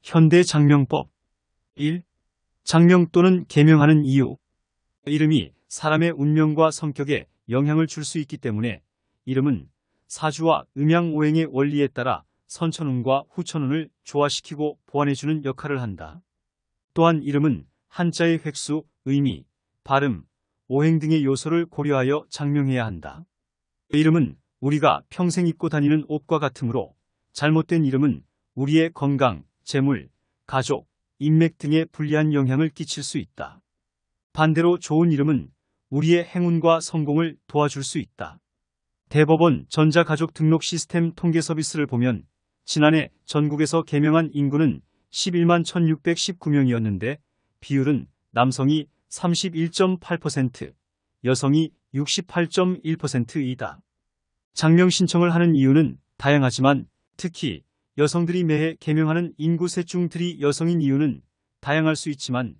현대 장명법 1. 장명 또는 계명하는 이유. 이름이 사람의 운명과 성격에 영향을 줄 수 있기 때문에 이름은 사주와 음양오행의 원리에 따라 선천운과 후천운을 조화시키고 보완해주는 역할을 한다. 또한 이름은 한자의 획수, 의미, 발음, 오행 등의 요소를 고려하여 장명해야 한다. 이름은 우리가 평생 입고 다니는 옷과 같으므로 잘못된 이름은 우리의 건강, 재물, 가족, 인맥 등에 불리한 영향을 끼칠 수 있다. 반대로 좋은 이름은 우리의 행운과 성공을 도와줄 수 있다. 대법원 전자가족 등록 시스템 통계 서비스를 보면 지난해 전국에서 계명한 인구는 11만 1619명이었는데 비율은 남성이 31.8%, 여성이 68.1%이다. 장명 신청을 하는 이유는 다양하지만 특히 여성들이 매해 계명하는 인구 셋 중 들이 여성인 이유는 다양할 수 있지만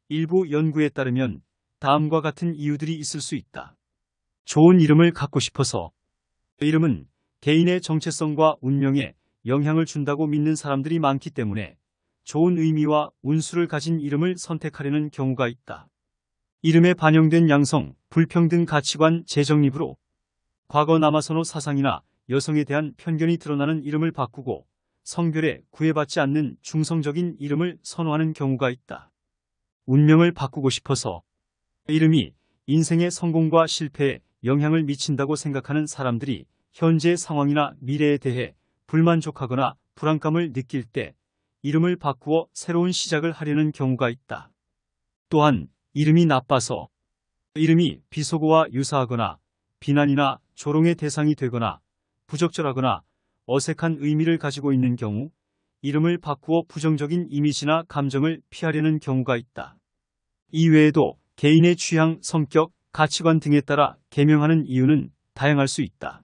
일부 연구에 따르면 다음과 같은 이유들이 있을 수 있다. 좋은 이름을 갖고 싶어서. 이름은 개인의 정체성과 운명에 영향을 준다고 믿는 사람들이 많기 때문에 좋은 의미와 운수를 가진 이름을 선택하려는 경우가 있다. 이름에 반영된 양성, 불평등 가치관 재정립으로 과거 남아선호 사상이나 여성에 대한 편견이 드러나는 이름을 바꾸고 성별에 구애받지 않는 중성적인 이름을 선호하는 경우가 있다. 운명을 바꾸고 싶어서. 이름이 인생의 성공과 실패에 영향을 미친다고 생각하는 사람들이 현재의 상황이나 미래에 대해 불만족하거나 불안감을 느낄 때 이름을 바꾸어 새로운 시작을 하려는 경우가 있다. 또한 이름이 나빠서. 이름이 비속어와 유사하거나 비난이나 조롱의 대상이 되거나 부적절하거나 어색한 의미를 가지고 있는 경우 이름을 바꾸어 부정적인 이미지나 감정을 피하려는 경우가 있다. 이외에도 개인의 취향, 성격, 가치관 등에 따라 계명하는 이유는 다양할 수 있다.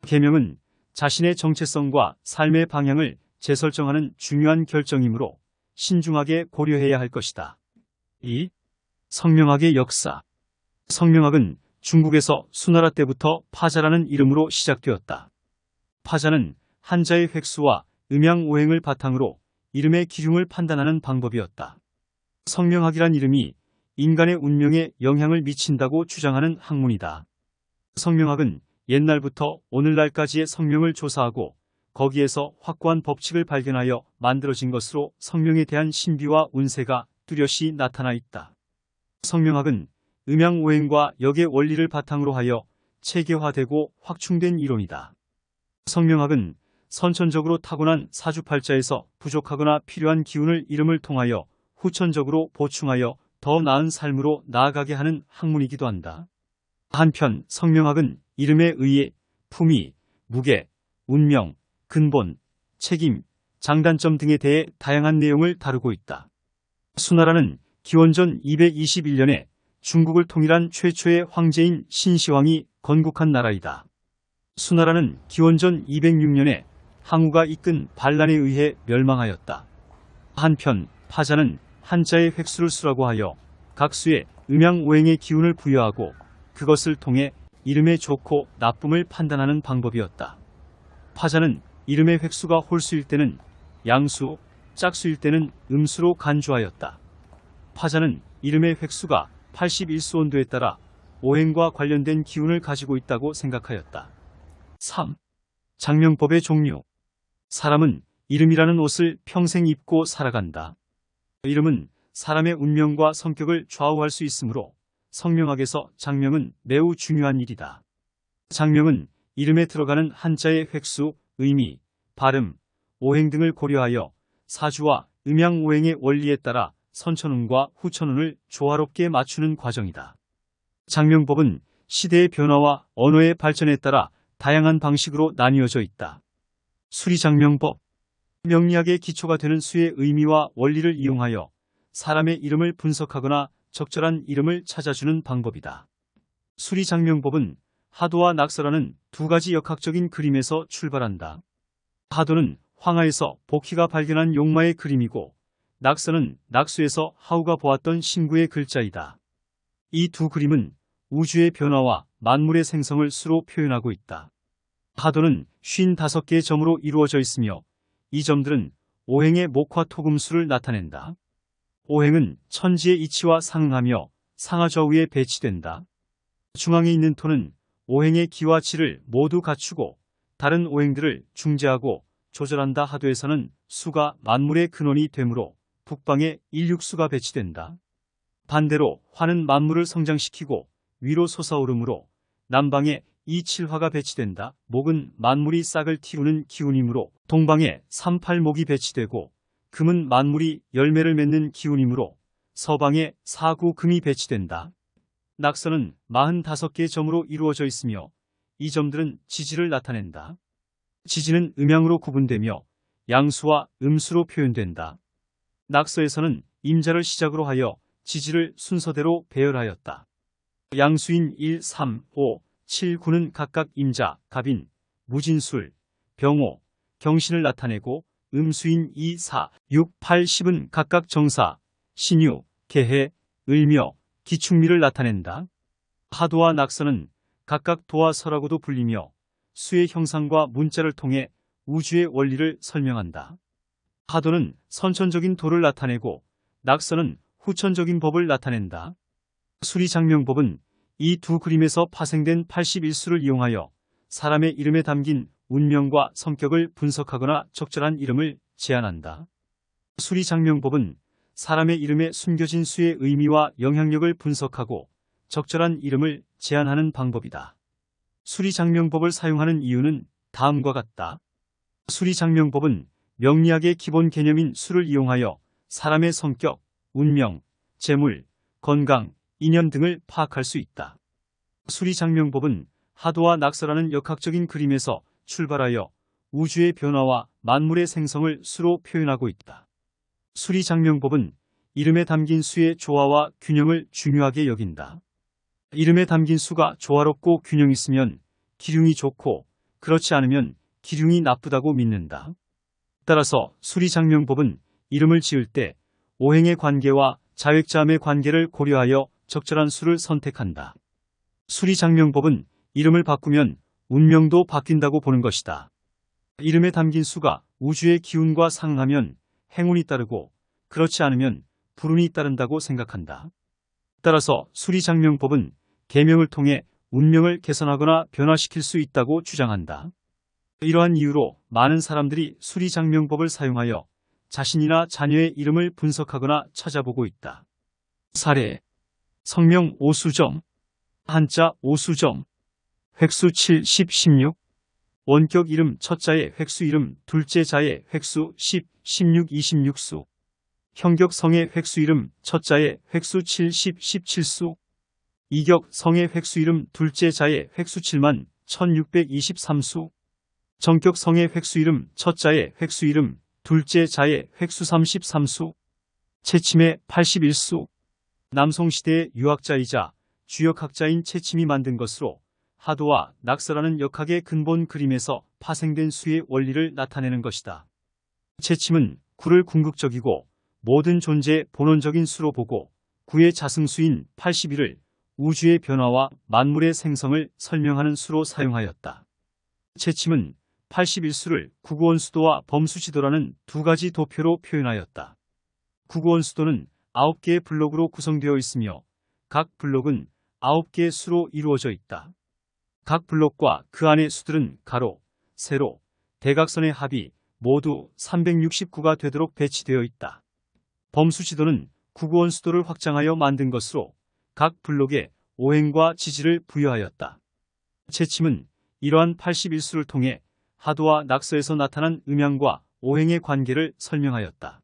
계명은 자신의 정체성과 삶의 방향을 재설정하는 중요한 결정이므로 신중하게 고려해야 할 것이다. 2. 성명학의 역사. 성명학은 중국에서 수나라 때부터 파자라는 이름으로 시작되었다. 파자는 한자의 획수와 음양오행을 바탕으로 이름의 기흉을 판단하는 방법이었다. 성명학이란 이름이 인간의 운명에 영향을 미친다고 주장하는 학문이다. 성명학은 옛날부터 오늘날까지의 성명을 조사하고 거기에서 확고한 법칙을 발견하여 만들어진 것으로 성명에 대한 신비와 운세가 뚜렷이 나타나 있다. 성명학은 음양오행과 역의 원리를 바탕으로 하여 체계화되고 확충된 이론이다. 성명학은 선천적으로 타고난 사주팔자에서 부족하거나 필요한 기운을 이름을 통하여 후천적으로 보충하여 더 나은 삶으로 나아가게 하는 학문이기도 한다. 한편 성명학은 이름의 의의, 품위, 무게, 운명, 근본, 책임, 장단점 등에 대해 다양한 내용을 다루고 있다. 수나라는 기원전 221년에 중국을 통일한 최초의 황제인 신시황이 건국한 나라이다. 수나라는 기원전 206년에 항우가 이끈 반란에 의해 멸망하였다. 한편 파자는 한자의 획수를 수라고 하여 각 수의 음양오행의 기운을 부여하고 그것을 통해 이름의 좋고 나쁨을 판단하는 방법이었다. 파자는 이름의 획수가 홀수일 때는 양수, 짝수일 때는 음수로 간주하였다. 파자는 이름의 획수가 81수온도에 따라 오행과 관련된 기운을 가지고 있다고 생각하였다. 3. 장명법의 종류. 사람은 이름이라는 옷을 평생 입고 살아간다. 이름은 사람의 운명과 성격을 좌우할 수 있으므로 성명학에서 장명은 매우 중요한 일이다. 장명은 이름에 들어가는 한자의 획수, 의미, 발음, 오행 등을 고려하여 사주와 음양오행의 원리에 따라 선천운과 후천운을 조화롭게 맞추는 과정이다. 장명법은 시대의 변화와 언어의 발전에 따라 다양한 방식으로 나뉘어져 있다. 수리장명법. 명리학의 기초가 되는 수의 의미와 원리를 이용하여 사람의 이름을 분석하거나 적절한 이름을 찾아주는 방법이다. 수리장명법은 하도와 낙서라는 두 가지 역학적인 그림에서 출발한다. 하도는 황하에서 복희가 발견한 용마의 그림이고 낙서는 낙수에서 하우가 보았던 신구의 글자이다. 이 두 그림은 우주의 변화와 만물의 생성을 수로 표현하고 있다. 하도는 55개의 점으로 이루어져 있으며 이 점들은 오행의 목화토금수를 나타낸다. 오행은 천지의 이치와 상응하며 상하좌우에 배치된다. 중앙에 있는 토는 오행의 기와 치를 모두 갖추고 다른 오행들을 중재하고 조절한다 하도에서는 수가 만물의 근원이 되므로 북방에 일육수가 배치된다. 반대로 화는 만물을 성장시키고 위로 솟아오르므로 남방에 이칠화가 배치된다. 목은 만물이 싹을 틔우는 기운이므로 동방에 삼팔목이 배치되고 금은 만물이 열매를 맺는 기운이므로 서방에 사구금이 배치된다. 낙서는 45개의 점으로 이루어져 있으며 이 점들은 지지를 나타낸다. 지지는 음양으로 구분되며 양수와 음수로 표현된다. 낙서에서는 임자를 시작으로 하여 지지를 순서대로 배열하였다. 양수인 1, 3, 5, 7, 9는 각각 임자, 갑인, 무진술, 병호, 경신을 나타내고 음수인 2, 4, 6, 8, 10은 각각 정사, 신유, 개해, 을묘, 기축미를 나타낸다. 하도와 낙서는 각각 도와 서라고도 불리며 수의 형상과 문자를 통해 우주의 원리를 설명한다. 하도는 선천적인 도를 나타내고 낙서는 후천적인 법을 나타낸다. 수리장명법은 이 두 그림에서 파생된 81수를 이용하여 사람의 이름에 담긴 운명과 성격을 분석하거나 적절한 이름을 제안한다. 수리장명법은 사람의 이름에 숨겨진 수의 의미와 영향력을 분석하고 적절한 이름을 제안하는 방법이다. 수리장명법을 사용하는 이유는 다음과 같다. 수리장명법은 명리학의 기본 개념인 수를 이용하여 사람의 성격, 운명, 재물, 건강, 인연 등을 파악할 수 있다. 수리장명법은 하도와 낙서라는 역학적인 그림에서 출발하여 우주의 변화와 만물의 생성을 수로 표현하고 있다. 수리장명법은 이름에 담긴 수의 조화와 균형을 중요하게 여긴다. 이름에 담긴 수가 조화롭고 균형 있으면 기륭이 좋고 그렇지 않으면 기륭이 나쁘다고 믿는다. 따라서 수리장명법은 이름을 지을 때 오행의 관계와 자획자음의 관계를 고려하여 적절한 수를 선택한다. 수리장명법은 이름을 바꾸면 운명도 바뀐다고 보는 것이다. 이름에 담긴 수가 우주의 기운과 상응하면 행운이 따르고 그렇지 않으면 불운이 따른다고 생각한다. 따라서 수리장명법은 계명을 통해 운명을 개선하거나 변화시킬 수 있다고 주장한다. 이러한 이유로 많은 사람들이 수리장명법을 사용하여 자신이나 자녀의 이름을 분석하거나 찾아보고 있다. 사례: 성명 오수정, 한자 오수정, 획수 7, 10, 16, 원격 이름 첫자의 획수 이름 둘째 자의 획수 10, 16, 26수, 형격 성의 획수 이름 첫자의 획수 7, 10, 17수, 이격 성의 획수 이름 둘째 자의 획수 7만 1623수, 정격 성의 획수 이름 첫자의 획수 이름 둘째 자의 획수 33수, 채침의 81수, 남송시대의 유학자이자 주역학자인 채침이 만든 것으로 하도와 낙서라는 역학의 근본 그림에서 파생된 수의 원리를 나타내는 것이다. 채침은 구를 궁극적이고 모든 존재의 본원적인 수로 보고 구의 자승수인 81을 우주의 변화와 만물의 생성을 설명하는 수로 사용하였다. 채침은 81수를 구구원수도와 범수지도라는 두 가지 도표로 표현하였다. 구구원수도는 9개의 블록으로 구성되어 있으며 각 블록은 9개의 수로 이루어져 있다. 각 블록과 그 안의 수들은 가로, 세로, 대각선의 합이 모두 369가 되도록 배치되어 있다. 범수지도는 구구원수도를 확장하여 만든 것으로 각 블록에 오행과 지지를 부여하였다. 채침은 이러한 81수를 통해 하도와 낙서에서 나타난 음양과 오행의 관계를 설명하였다.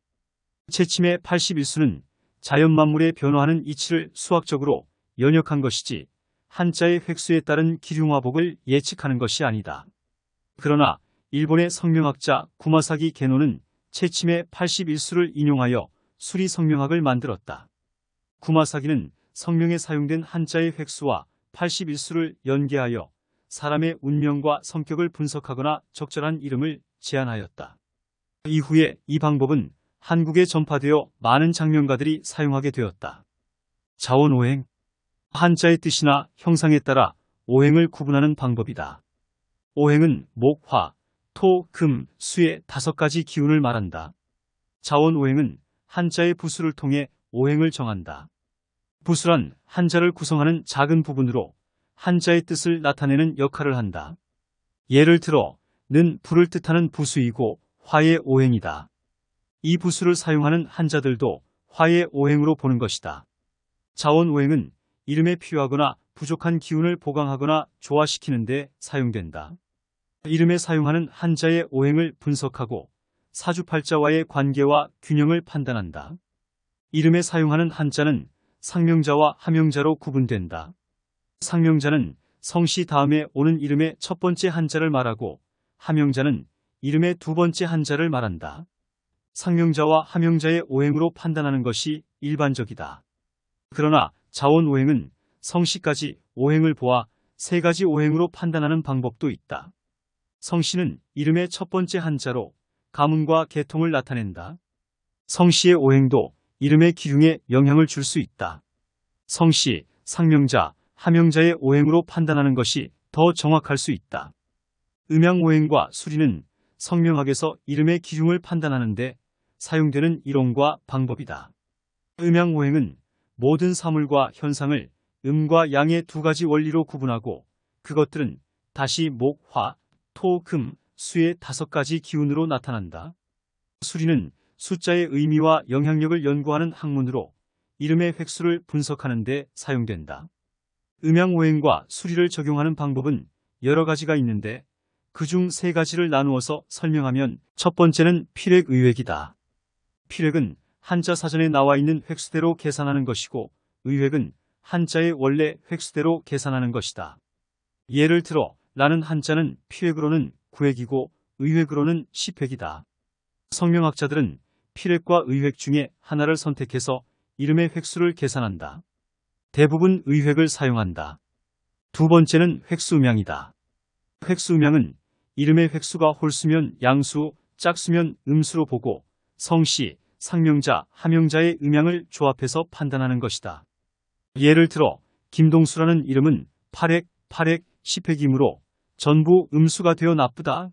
채침의 81수는 자연만물의 변화하는 이치를 수학적으로 연역한 것이지 한자의 획수에 따른 기륭화복을 예측하는 것이 아니다. 그러나 일본의 성명학자 구마사기 게노는 채침의 81수를 인용하여 수리 성명학을 만들었다. 구마사기는 성명에 사용된 한자의 획수와 81수를 연계하여 사람의 운명과 성격을 분석하거나 적절한 이름을 제안하였다. 이후에 이 방법은 한국에 전파되어 많은 장명가들이 사용하게 되었다. 자원오행, 한자의 뜻이나 형상에 따라 오행을 구분하는 방법이다. 오행은 목, 화, 토, 금, 수의 5가지 기운을 말한다. 자원오행은 한자의 부수를 통해 오행을 정한다. 부수란 한자를 구성하는 작은 부분으로 한자의 뜻을 나타내는 역할을 한다. 예를 들어 는 불을 뜻하는 부수이고 화의 오행이다. 이 부수를 사용하는 한자들도 화의 오행으로 보는 것이다. 자원오행은 이름에 필요하거나 부족한 기운을 보강하거나 조화시키는 데 사용된다. 이름에 사용하는 한자의 오행을 분석하고 사주팔자와의 관계와 균형을 판단한다. 이름에 사용하는 한자는 상명자와 하명자로 구분된다. 상명자는 성씨 다음에 오는 이름의 첫 번째 한자를 말하고 하명자는 이름의 두 번째 한자를 말한다. 상명자와 하명자의 오행으로 판단하는 것이 일반적이다. 그러나 자원오행은 성씨까지 오행을 보아 세 가지 오행으로 판단하는 방법도 있다. 성씨는 이름의 첫 번째 한자로 가문과 계통을 나타낸다. 성씨의 오행도 이름의 기륭에 영향을 줄 수 있다. 성씨, 상명자, 하명자의 오행으로 판단하는 것이 더 정확할 수 있다. 음양오행과 수리는 성명학에서 이름의 기륭을 판단하는 데 사용되는 이론과 방법이다. 음양오행은 모든 사물과 현상을 음과 양의 두 가지 원리로 구분하고 그것들은 다시 목, 화, 토, 금, 수의 다섯 가지 기운으로 나타난다. 수리는 숫자의 의미와 영향력을 연구하는 학문으로 이름의 획수를 분석하는 데 사용된다. 음양오행과 수리를 적용하는 방법은 여러 가지가 있는데 그중 세 가지를 나누어서 설명하면 첫 번째는 필획의획이다. 필획은 한자 사전에 나와 있는 획수대로 계산하는 것이고 의획은 한자의 원래 획수대로 계산하는 것이다. 예를 들어 라는 한자는 필획으로는 9획이고 의획으로는 10획이다. 성명학자들은 필획과 의획 중에 하나를 선택해서 이름의 획수를 계산한다. 대부분 의획을 사용한다. 두 번째는 획수음양이다. 획수음양은 이름의 획수가 홀수면 양수, 짝수면 음수로 보고 성씨, 상명자, 하명자의 음양을 조합해서 판단하는 것이다. 예를 들어 김동수라는 이름은 8획, 8획, 10획이므로 전부 음수가 되어 나쁘다.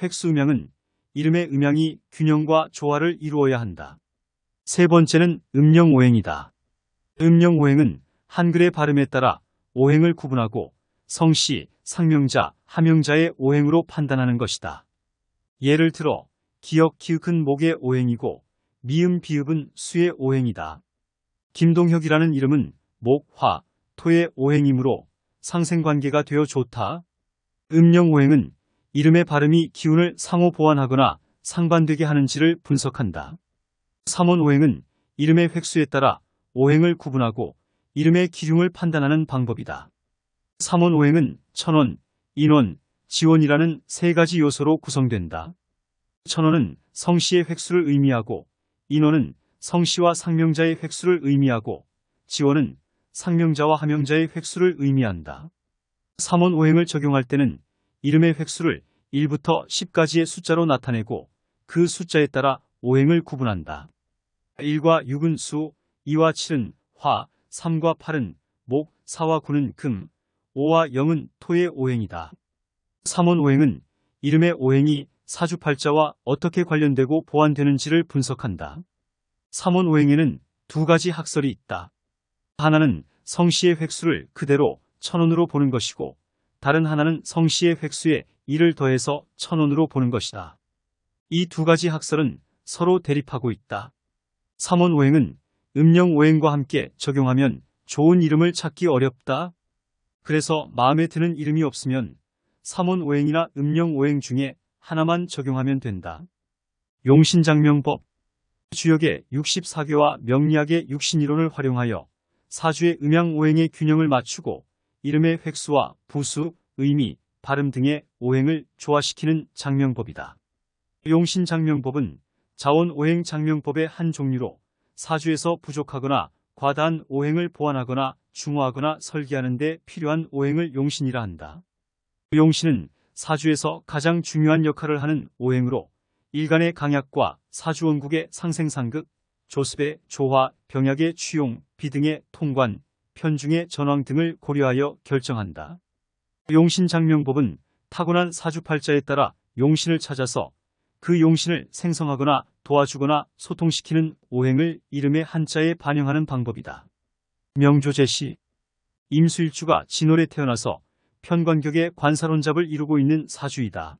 획수음양은 이름의 음양이 균형과 조화를 이루어야 한다. 세 번째는 음령오행이다. 음령오행은 한글의 발음에 따라 오행을 구분하고 성씨, 상명자, 하명자의 오행으로 판단하는 것이다. 예를 들어 기역, 기읍은 목의 오행이고 미음, 비읍은 수의 오행이다. 김동혁이라는 이름은 목, 화, 토의 오행이므로 상생관계가 되어 좋다. 음령오행은 이름의 발음이 기운을 상호 보완하거나 상반되게 하는지를 분석한다. 삼원오행은 이름의 획수에 따라 오행을 구분하고 이름의 기륭을 판단하는 방법이다. 삼원오행은 천원, 인원, 지원이라는 세 가지 요소로 구성된다. 천원은 성씨의 획수를 의미하고 인원은 성씨와 상명자의 획수를 의미하고 지원은 상명자와 하명자의 획수를 의미한다. 삼원오행을 적용할 때는 이름의 획수를 1부터 10까지의 숫자로 나타내고 그 숫자에 따라 오행을 구분한다. 1과 6은 수, 2와 7은 화, 3과 8은 목, 4와 9는 금, 5와 0은 토의 오행이다. 삼원오행은 이름의 오행이 사주팔자와 어떻게 관련되고 보완되는지를 분석한다. 삼원오행에는 두 가지 학설이 있다. 하나는 성씨의 획수를 그대로 천원으로 보는 것이고 다른 하나는 성씨의 획수에 1을 더해서 천원으로 보는 것이다. 이 두 가지 학설은 서로 대립하고 있다. 삼원오행은 음령오행과 함께 적용하면 좋은 이름을 찾기 어렵다. 그래서 마음에 드는 이름이 없으면 삼원오행이나 음령오행 중에 하나만 적용하면 된다. 용신장명법 주역의 64개와 명리학의 육신이론을 활용하여 사주의 음양오행의 균형을 맞추고 이름의 획수와 부수, 의미, 발음 등의 오행을 조화시키는 장명법이다. 용신장명법은 자원오행 장명법의 한 종류로 사주에서 부족하거나 과다한 오행을 보완하거나 중화하거나 설계하는 데 필요한 오행을 용신이라 한다. 용신은 사주에서 가장 중요한 역할을 하는 오행으로 일간의 강약과 사주원국의 상생상극, 조습의 조화, 병약의 취용, 비등의 통관, 편중의 전황 등을 고려하여 결정한다. 용신장명법은 타고난 사주팔자에 따라 용신을 찾아서 그 용신을 생성하거나 도와주거나 소통시키는 오행을 이름의 한자에 반영하는 방법이다. 명조제시 임수일주가 진월에 태어나서 편관격의 관사론잡을 이루고 있는 사주이다.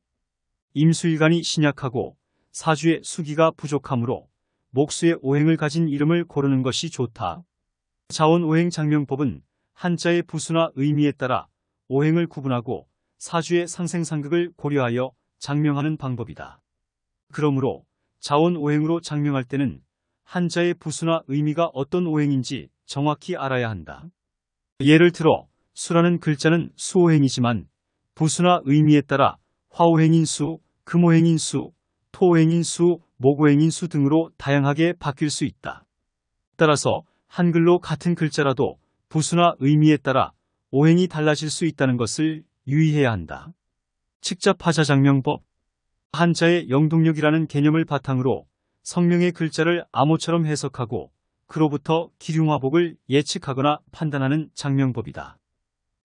임수일간이 신약하고 사주의 수기가 부족하므로 목수의 오행을 가진 이름을 고르는 것이 좋다. 자원오행 장명법은 한자의 부수나 의미에 따라 오행을 구분하고 사주의 상생상극을 고려하여 장명하는 방법이다. 그러므로 자원오행으로 장명할 때는 한자의 부수나 의미가 어떤 오행인지 정확히 알아야 한다. 예를 들어 수라는 글자는 수오행이지만 부수나 의미에 따라 화오행인 수, 금오행인 수, 토오행인 수, 목오행인 수 등으로 다양하게 바뀔 수 있다. 따라서 한글로 같은 글자라도 부수나 의미에 따라 오행이 달라질 수 있다는 것을 유의해야 한다. 칙자파자장명법 한자의 영동력이라는 개념을 바탕으로 성명의 글자를 암호처럼 해석하고 그로부터 기륭화복을 예측하거나 판단하는 장명법이다.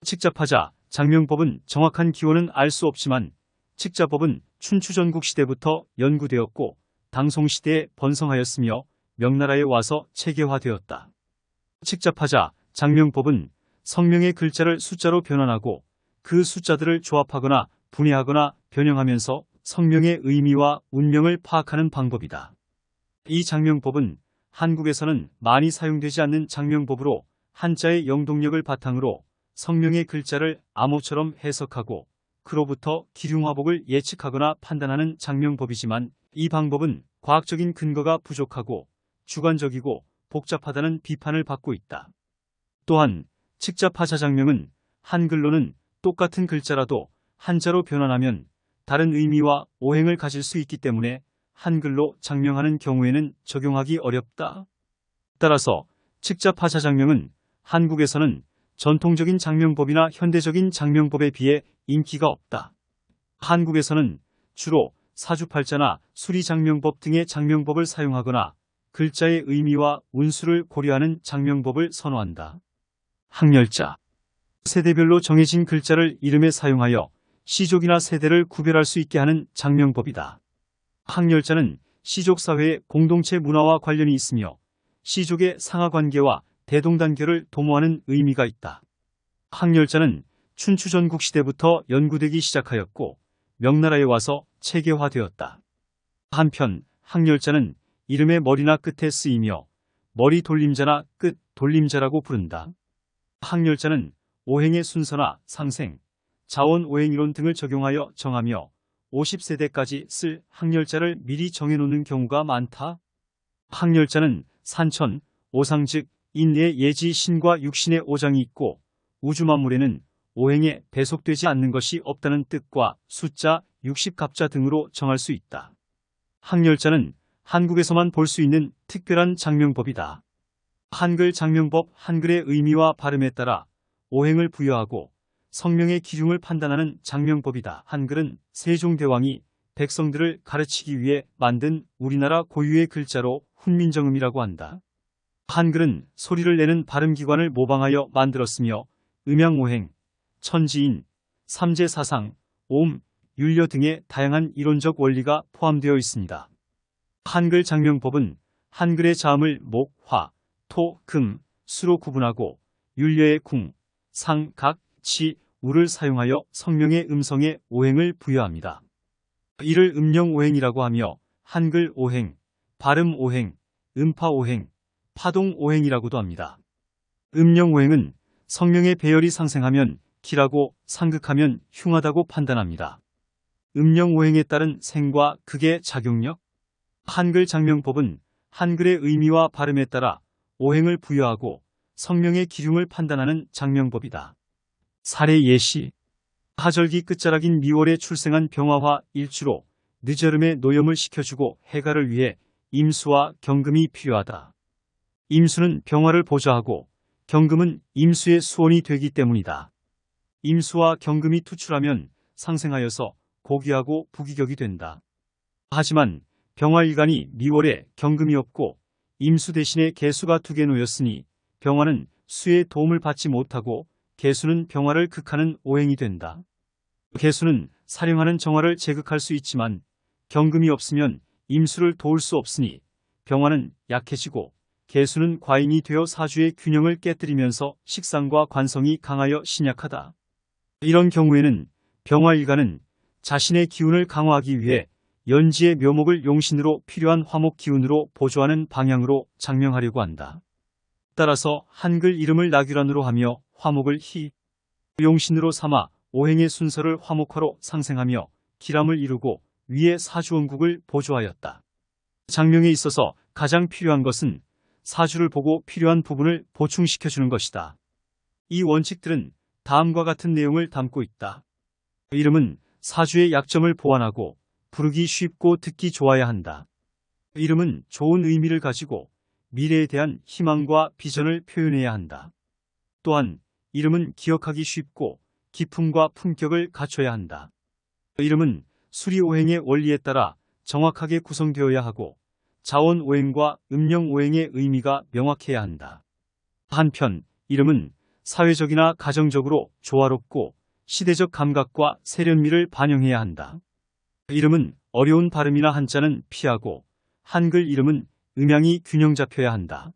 칙자파자, 장명법은 정확한 기원은 알 수 없지만 칙자법은 춘추전국 시대부터 연구되었고 당송시대에 번성하였으며 명나라에 와서 체계화되었다. 칙자파자, 장명법은 성명의 글자를 숫자로 변환하고 그 숫자들을 조합하거나 분해하거나 변형하면서 성명의 의미와 운명을 파악하는 방법이다. 이 장명법은 한국에서는 많이 사용되지 않는 장명법으로 한자의 영동력을 바탕으로 성명의 글자를 암호처럼 해석하고 그로부터 기륭화복을 예측하거나 판단하는 장명법이지만 이 방법은 과학적인 근거가 부족하고 주관적이고 복잡하다는 비판을 받고 있다. 또한 칙자파자장명은 한글로는 똑같은 글자라도 한자로 변환하면 다른 의미와 오행을 가질 수 있기 때문에 한글로 장명하는 경우에는 적용하기 어렵다. 따라서 칙자파자장명은 한국에서는 전통적인 장명법이나 현대적인 장명법에 비해 인기가 없다. 한국에서는 주로 사주팔자나 수리장명법 등의 장명법을 사용하거나 글자의 의미와 운수를 고려하는 장명법을 선호한다. 항렬자 세대별로 정해진 글자를 이름에 사용하여 시족이나 세대를 구별할 수 있게 하는 장명법이다. 항렬자는 시족사회의 공동체 문화와 관련이 있으며 시족의 상하관계와 대동단결을 도모하는 의미가 있다. 항렬자는 춘추전국 시대부터 연구되기 시작하였고 명나라에 와서 체계화되었다. 한편 항렬자는 이름의 머리나 끝에 쓰이며 머리 돌림자나 끝 돌림자라고 부른다. 항렬자는 오행의 순서나 상생, 자원 오행이론 등을 적용하여 정하며 50세대까지 쓸 항렬자를 미리 정해놓는 경우가 많다. 항렬자는 산천, 오상 즉 인내의 예지 신과 육신의 오장이 있고 우주만물에는 오행에 배속되지 않는 것이 없다는 뜻과 숫자, 60갑자 등으로 정할 수 있다. 항렬자는 한국에서만 볼 수 있는 특별한 장명법이다. 한글 장명법 한글의 의미와 발음에 따라 오행을 부여하고 성명의 기륭을 판단하는 장명법이다. 한글은 세종대왕이 백성들을 가르치기 위해 만든 우리나라 고유의 글자로 훈민정음이라고 한다. 한글은 소리를 내는 발음기관을 모방하여 만들었으며 음양오행, 천지인, 삼재사상, 오음, 율려 등의 다양한 이론적 원리가 포함되어 있습니다. 한글 장명법은 한글의 자음을 목, 화, 토, 금, 수로 구분하고 율려의 궁, 상, 각, 치, 우를 사용하여 성명의 음성에 오행을 부여합니다. 이를 음령오행이라고 하며 한글 오행, 발음 오행, 음파 오행, 파동 오행이라고도 합니다. 음령오행은 성명의 배열이 상생하면 기라고 상극하면 흉하다고 판단합니다. 음령오행에 따른 생과 극의 작용력 한글 장명법은 한글의 의미와 발음에 따라 오행을 부여하고 성명의 기륭을 판단하는 장명법이다. 사례 예시 하절기 끝자락인 미월에 출생한 병화화 일주로 늦여름에 노염을 식혀주고 해가를 위해 임수와 경금이 필요하다. 임수는 병화를 보좌하고 경금은 임수의 수원이 되기 때문이다. 임수와 경금이 투출하면 상생하여서 고귀하고 부귀격이 된다. 하지만 병화일간이 미월에 경금이 없고 임수 대신에 개수가 2개 놓였으니 병화는 수의 도움을 받지 못하고 개수는 병화를 극하는 오행이 된다. 개수는 사령하는 정화를 제극할 수 있지만 경금이 없으면 임수를 도울 수 없으니 병화는 약해지고 개수는 과인이 되어 사주의 균형을 깨뜨리면서 식상과 관성이 강하여 신약하다. 이런 경우에는 병화일간은 자신의 기운을 강화하기 위해 연지의 묘목을 용신으로 필요한 화목 기운으로 보조하는 방향으로 장명하려고 한다. 따라서 한글 이름을 낙유란으로 하며 화목을 희, 용신으로 삼아 오행의 순서를 화목화로 상생하며 기람을 이루고 위의 사주원국을 보조하였다. 장명에 있어서 가장 필요한 것은 사주를 보고 필요한 부분을 보충시켜주는 것이다. 이 원칙들은 다음과 같은 내용을 담고 있다. 이름은 사주의 약점을 보완하고 부르기 쉽고 듣기 좋아야 한다. 이름은 좋은 의미를 가지고 미래에 대한 희망과 비전을 표현해야 한다. 또한 이름은 기억하기 쉽고 기품과 품격을 갖춰야 한다. 이름은 수리오행의 원리에 따라 정확하게 구성되어야 하고 자원오행과 음령오행의 의미가 명확해야 한다. 한편 이름은 사회적이나 가정적으로 조화롭고 시대적 감각과 세련미를 반영해야 한다. 이름은 어려운 발음이나 한자는 피하고 한글 이름은 음양이 균형 잡혀야 한다.